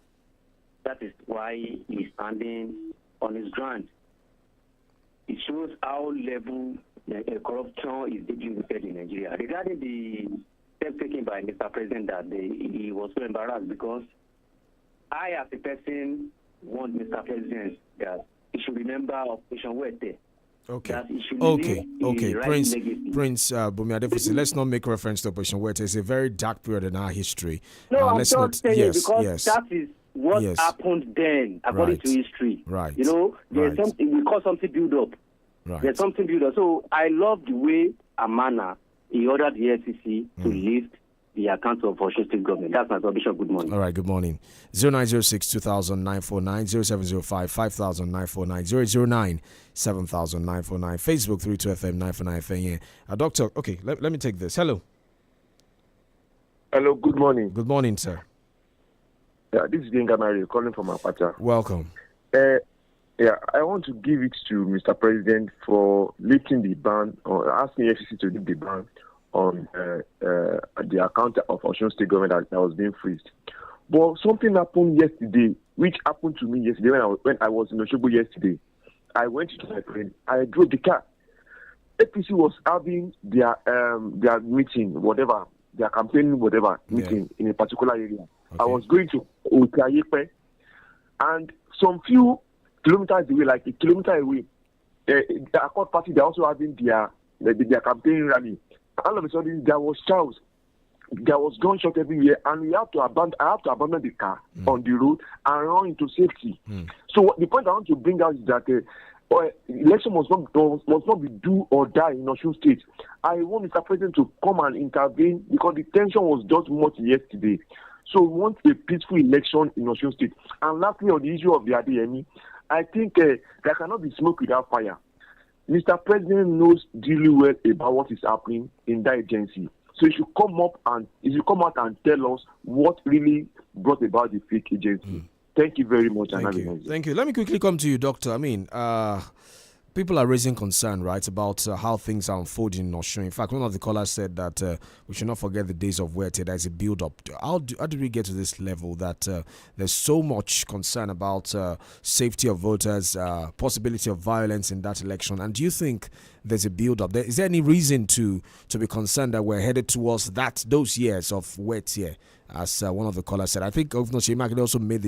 That is why he's standing on his ground. It shows how level corruption is distributed in Nigeria. Regarding the step taken by Mr. President that he was so embarrassed because I, as a person, want Mr. President that he should remember Operation Wete. Okay. Prince Bumi Adefosi, let's not make reference to Operation Wete. It's a very dark period in our history. No, I'm just saying because that is what happened then, according to history. Right. You know, there's something we call something build up. Right. There's something build up. So I love the way Amana he ordered the FCC to lift the account of Osun State government. That's my submission. Good morning. All right, good morning. 0906 200949 0705 500949 009 7949 Facebook 32FM 949 FM. Doctor, okay, let me take this. Hello. Hello, good morning. Good morning, sir. Yeah, this is Genga Mary calling from Apata. Welcome. A Yeah, I want to give it to Mr. President for lifting the ban or asking FCC to lift the ban on the account of Osun State government that was being freezed. But something happened yesterday, which happened to me yesterday when I was in Osogbo yesterday. I went to my friend. I drove the car. APC was having their meeting, whatever, their campaign, whatever, meeting in a particular area. Okay. I was going to 𝐃𝐈𝐒, and some few kilometers away, like a kilometer away, the Accord Party, they're also having their campaign rally. All of a sudden, there was chaos. There was gunshot everywhere, and I have to abandon the car on the road and run into safety. So the point I want to bring out is that election must not be do or die in Osun State. I want Mr. President to come and intervene because the tension was just much yesterday. So we want a peaceful election in Osun State. And lastly, on the issue of the ADME, I think there cannot be smoke without fire. Mr. President knows really well about what is happening in that agency. So he should come out and tell us what really brought about the fake agency. Thank you very much. Thank you. Let me quickly come to you, Doctor. I mean, people are raising concern, right, about how things are unfolding in Osun. In fact, one of the callers said that we should not forget the days of where there is a build-up. How did we get to this level that there's so much concern about safety of voters, possibility of violence in that election? And do you think there's a build-up? Is there any reason to be concerned that we're headed towards those years of wet here? As one of the callers said, I think Governor 𝐶𝐈 Makinde also made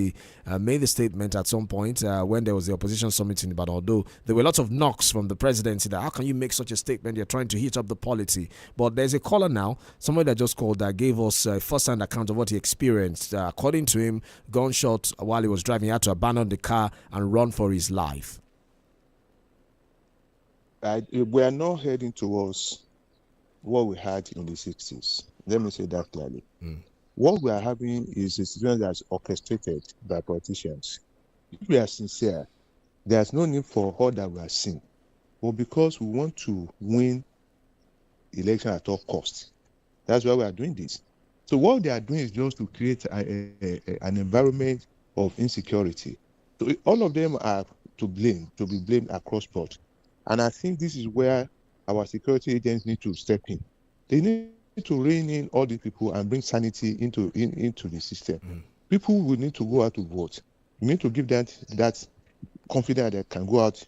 the statement at some point when there was the opposition summit in Ibadan. Although there were lots of knocks from the presidency that how can you make such a statement? You're trying to heat up the polity. But there's a caller now, somebody that just called that gave us a first-hand account of what he experienced. According to him, gunshot while he was driving, he had to abandon the car and run for his life. We are not heading towards what we had in the 60s. Let me say that clearly. What we are having is a situation that's orchestrated by politicians. If we are sincere, there's no need for all that we are seeing. But because we want to win election at all costs, that's why we are doing this. So what they are doing is just to create an environment of insecurity. So all of them are to be blamed across board. And I think this is where our security agents need to step in. They need to rein in all these people and bring sanity into the system. People will need to go out to vote. We need to give that confidence that can go out,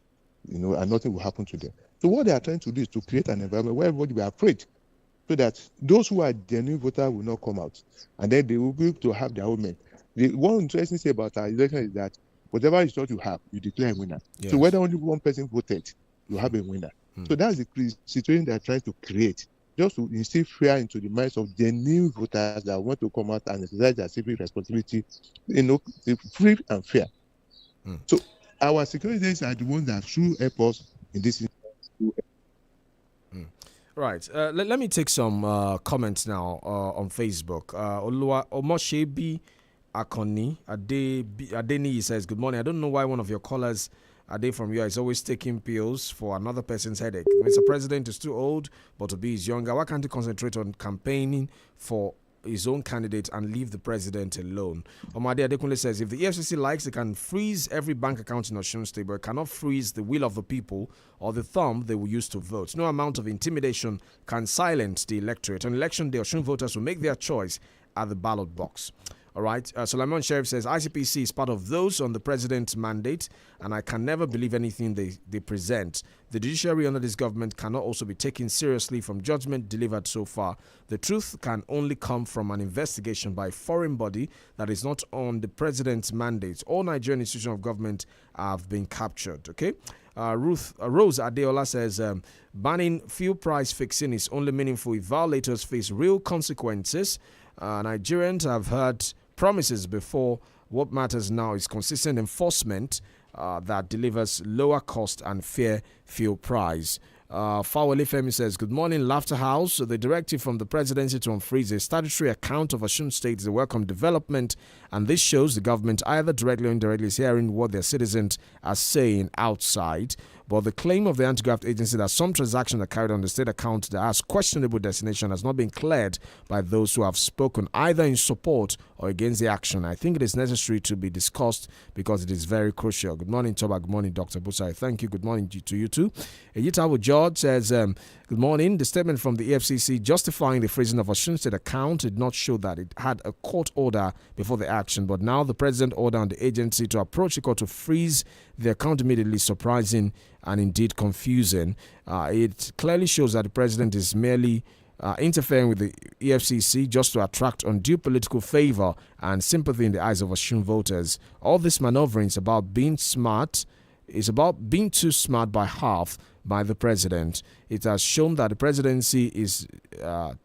and nothing will happen to them. So what they are trying to do is to create an environment where everybody will be afraid, so that those who are genuine voters will not come out, and then they will be able to have their own men. The one interesting thing about our election is that whatever result you have, you declare a winner. Yes. So whether only one person voted, you have a winner. So that's the situation they are trying to create, just to instill fear into the minds of genuine voters that want to come out and exercise their civic responsibility, free and fair. So our security agents are the ones that should help us in this. Right. Let me take some comments now on Facebook. Omoshebi Akoni Adeni says, good morning. I don't know why one of your callers Ade from you is always taking pills for another person's headache. Mr. President is too old, but to be is younger. Why can't he concentrate on campaigning for his own candidate and leave the president alone? Omade Adekunle says, if the EFCC likes, it can freeze every bank account in Osun State, but it cannot freeze the will of the people or the thumb they will use to vote. No amount of intimidation can silence the electorate. On election day, Osun voters will make their choice at the ballot box. All right. Solomon Sheriff says ICPC is part of those on the president's mandate, and I can never believe anything they present. The judiciary under this government cannot also be taken seriously from judgment delivered so far. The truth can only come from an investigation by a foreign body that is not on the president's mandate. All Nigerian institutions of government have been captured. Okay. Rose Adeola says banning fuel price fixing is only meaningful if violators face real consequences. Nigerians have heard promises before. What matters now is consistent enforcement that delivers lower cost and fair fuel price. Fawale Femi says, good morning, Laughter House. The directive from the presidency to unfreeze a statutory account of Osun State is a welcome development, and this shows the government either directly or indirectly is hearing what their citizens are saying outside. But the claim of the anti-graft agency that some transactions are carried on the state account that has questionable destination has not been cleared by those who have spoken either in support or against the action. I think it is necessary to be discussed because it is very crucial. Good morning, Toba. Good morning, Dr. Busari. Thank you. Good morning to you too. Yitawo George says, good morning. The statement from the EFCC justifying the freezing of Osun State account did not show that it had a court order before the action, but now the president ordered on the agency to approach the court to freeze the account immediately surprising and indeed confusing. It clearly shows that the president is merely interfering with the EFCC just to attract undue political favor and sympathy in the eyes of Osun voters. All this maneuvering is about being smart. It's about being too smart by half by the president. It has shown that the presidency is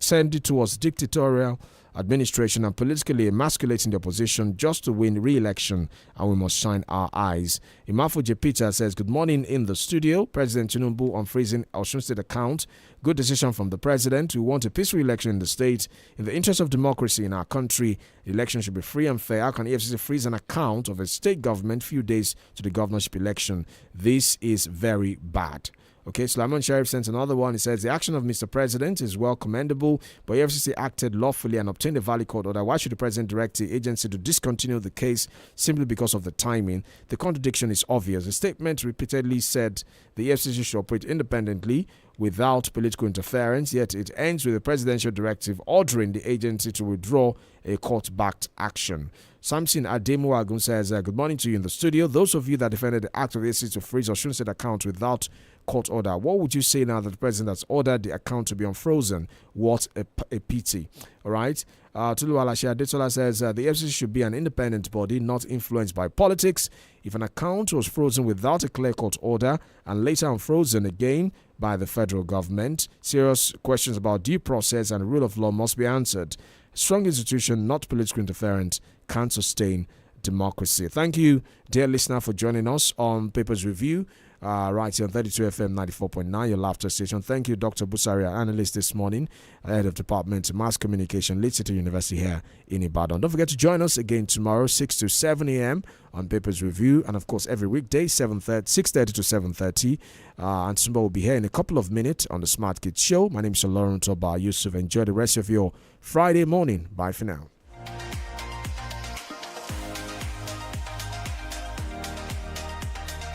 tending towards dictatorial administration and politically emasculating the opposition just to win re-election, and we must shine our eyes. Imafo Peter says, good morning in the studio. President Tinubu on freezing Osun State account. Good decision from the president. We want a peaceful election in the state. In the interest of democracy in our country, the election should be free and fair. How can EFCC freeze an account of a state government few days to the governorship election? This is very bad. Okay, Sulaiman Sharif sent another one. He says, the action of Mr. President is well commendable, but FCC acted lawfully and obtained a valid court order. Why should the President direct the agency to discontinue the case simply because of the timing? The contradiction is obvious. The statement repeatedly said the FCC should operate independently without political interference, yet it ends with a presidential directive ordering the agency to withdraw a court-backed action. Samson Ademuagun says, good morning to you in the studio. Those of you that defended the act of the FCC to freeze Osun State account without court order, what would you say now that the president has ordered the account to be unfrozen? What a pity. All right. Tulu Alashia Detola says, the FCC should be an independent body, not influenced by politics. If an account was frozen without a clear court order and later unfrozen again by the federal government, serious questions about due process and rule of law must be answered. Strong institution, not political interference, can sustain democracy. Thank you, dear listener, for joining us on Papers Review. Right here on 32 FM 94.9, your laughter station. Thank you, Dr. Busari, our analyst this morning, head of Department Mass Communication, Leeds City University here in Ibadan. Don't forget to join us again tomorrow, 6 to 7 a.m. on Papers Review, and of course every weekday, 6:30 to 7:30. And Sumba will be here in a couple of minutes on the Smart Kids Show. My name is OLORUNTOBA. YUSUF. Enjoy the rest of your Friday morning. Bye for now.